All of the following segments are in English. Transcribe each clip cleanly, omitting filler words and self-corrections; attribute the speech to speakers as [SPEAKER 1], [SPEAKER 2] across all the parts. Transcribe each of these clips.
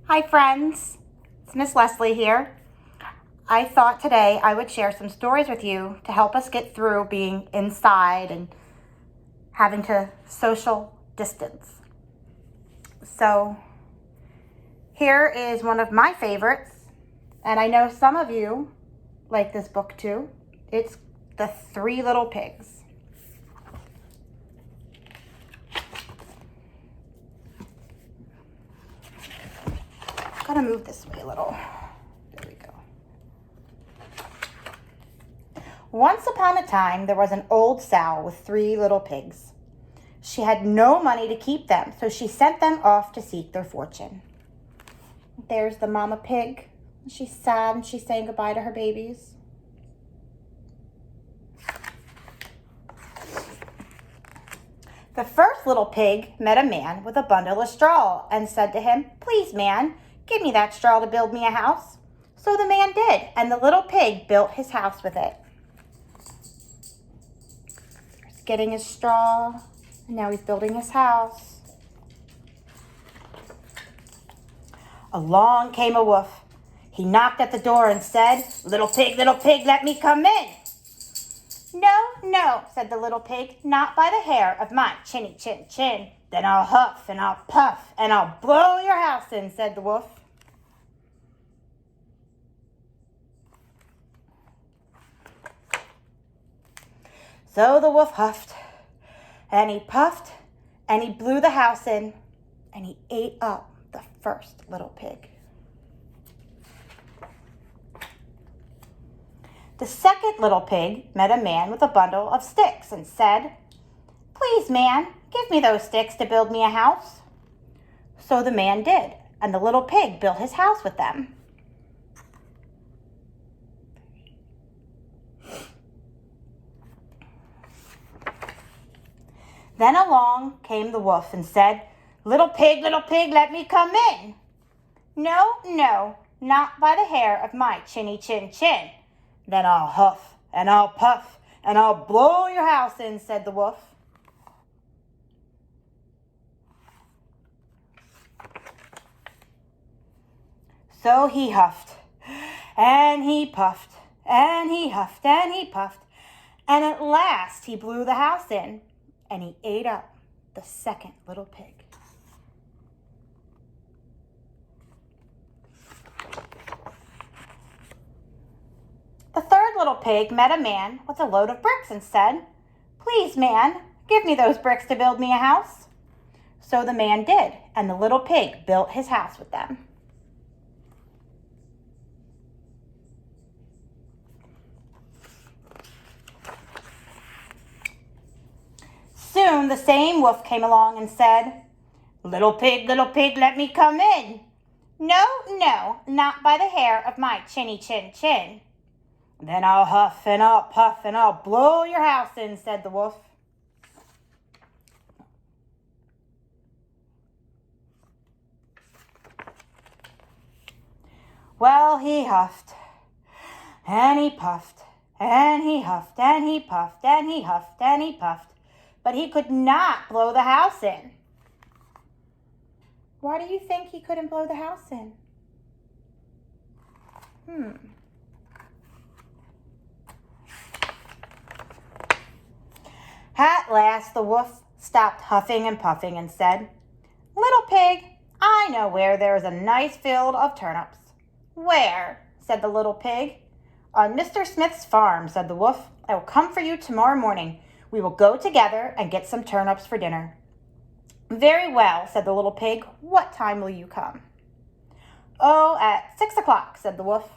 [SPEAKER 1] Hi friends, it's Miss Leslie here. I thought today I would share some stories with you to help us get through being inside and having to social distance. So here is one of my favorites, and I know some of you like this book too. It's The Three Little Pigs. Gotta move this way a little. There we go. Once upon a time, there was an old sow with 3 little pigs. She had no money to keep them, so she sent them off to seek their fortune. There's the mama pig. She's sad and she's saying goodbye to her babies. The first little pig met a man with a bundle of straw and said to him, "Please, man, give me that straw to build me a house." So the man did, and the little pig built his house with it. He's getting his straw, and now he's building his house. Along came a wolf. He knocked at the door and said, little pig, let me come in." "No, no," said the little pig, "not by the hair of my chinny chin chin. Then I'll huff and I'll puff and I'll blow your house in," said the wolf. So the wolf huffed, and he puffed, and he blew the house in, and he ate up the first little pig. The second little pig met a man with a bundle of sticks and said, "Please, man, give me those sticks to build me a house." So the man did, and the little pig built his house with them. Then along came the wolf and said, little pig, let me come in." "No, no, not by the hair of my chinny chin chin. Then I'll huff and I'll puff and I'll blow your house in," said the wolf. So he huffed, and he puffed, and he huffed, and he puffed, and at last he blew the house in, and he ate up the second little pig. The third little pig met a man with a load of bricks and said, "Please, man, give me those bricks to build me a house." So the man did, and the little pig built his house with them. Soon the same wolf came along and said, little pig, let me come in." "No, no, not by the hair of my chinny chin chin. Then I'll huff and I'll puff and I'll blow your house in," said the wolf. Well, he huffed, and he puffed, and he huffed, and he puffed, and he huffed, and he puffed, but he could not blow the house in. Why do you think he couldn't blow the house in? At last the wolf stopped huffing and puffing and said, little pig, I know where there is a nice field of turnips." "Where?" said the little pig. "On Mr. Smith's farm," said the wolf. "I will come for you tomorrow morning. We will go together and get some turnips for dinner." "Very well," said the little pig. "What time will you come?" "Oh, at 6 o'clock," said the wolf.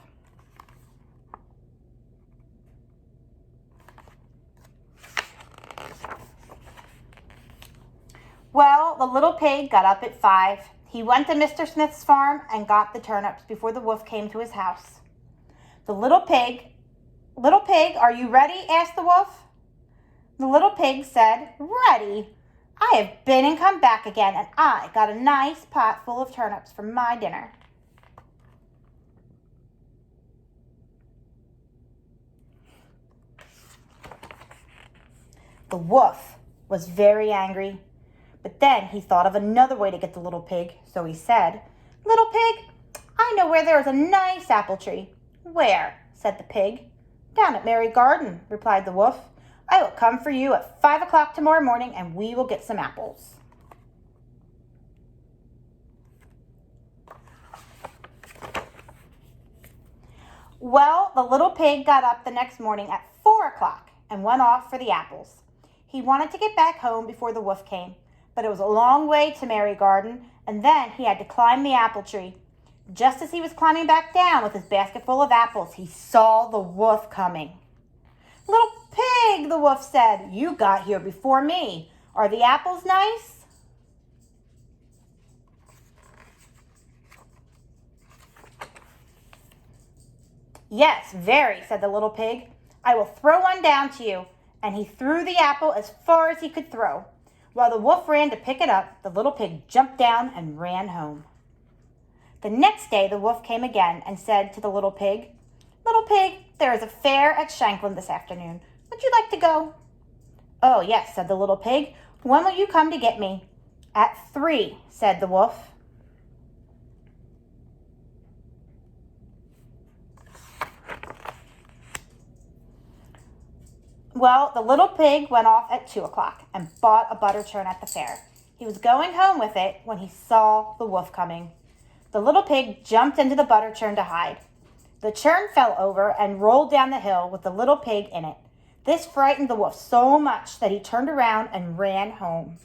[SPEAKER 1] Well, the little pig got up at 5. He went to Mr. Smith's farm and got the turnips before the wolf came to his house. The little pig, are you ready?" asked the wolf. The little pig said, "Ready? I have been and come back again, and I got a nice pot full of turnips for my dinner." The wolf was very angry, but then he thought of another way to get the little pig, so he said, Little pig, I know where there is a nice apple tree. Where? Said the pig. Down at Merry Garden, replied the wolf. I will come for you at 5 o'clock tomorrow morning, and we will get some apples. Well, the little pig got up the next morning at 4 o'clock and went off for the apples. He wanted to get back home before the wolf came, but it was a long way to Merry Garden, and then he had to climb the apple tree. Just as he was climbing back down with his basket full of apples, he saw the wolf coming. Little pig, the wolf said, you got here before me. Are the apples nice? Yes, very, said the little pig. I will throw one down to you. And he threw the apple as far as he could throw. While the wolf ran to pick it up, the little pig jumped down and ran home. The next day, the wolf came again and said to the little pig, Little pig, there is a fair at Shanklin this afternoon. Would you like to go? Oh, yes, said the little pig. When will you come to get me? At 3, said the wolf. Well, the little pig went off at 2 o'clock and bought a butter churn at the fair. He was going home with it when he saw the wolf coming. The little pig jumped into the butter churn to hide. The churn fell over and rolled down the hill with the little pig in it. This frightened the wolf so much that he turned around and ran home.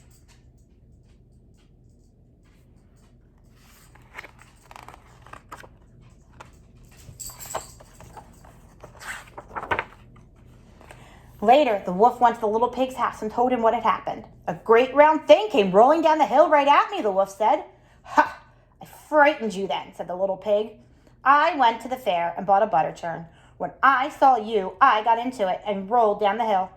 [SPEAKER 1] Later, the wolf went to the little pig's house and told him what had happened. A great round thing came rolling down the hill right at me, the wolf said. Ha! I frightened you then, said the little pig. I went to the fair and bought a butter churn. When I saw you, I got into it and rolled down the hill.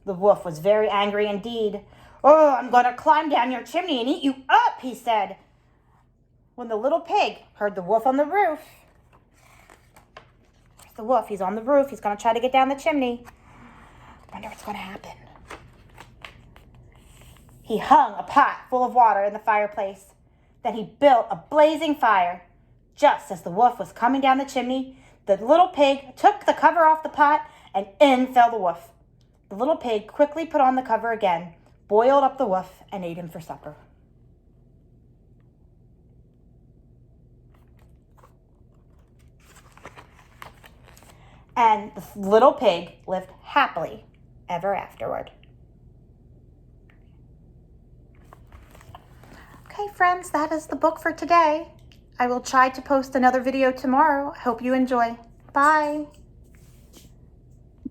[SPEAKER 1] The wolf was very angry indeed. Oh, I'm going to climb down your chimney and eat you up, he said. When the little pig heard the wolf on the roof, there's the wolf, he's on the roof, he's going to try to get down the chimney. Wonder what's going to happen. He hung a pot full of water in the fireplace. Then he built a blazing fire. Just as the wolf was coming down the chimney, the little pig took the cover off the pot and in fell the wolf. The little pig quickly put on the cover again, boiled up the wolf, and ate him for supper. And the little pig lived happily ever afterward. Okay, friends, that is the book for today. I will try to post another video tomorrow. I hope you enjoy. Bye.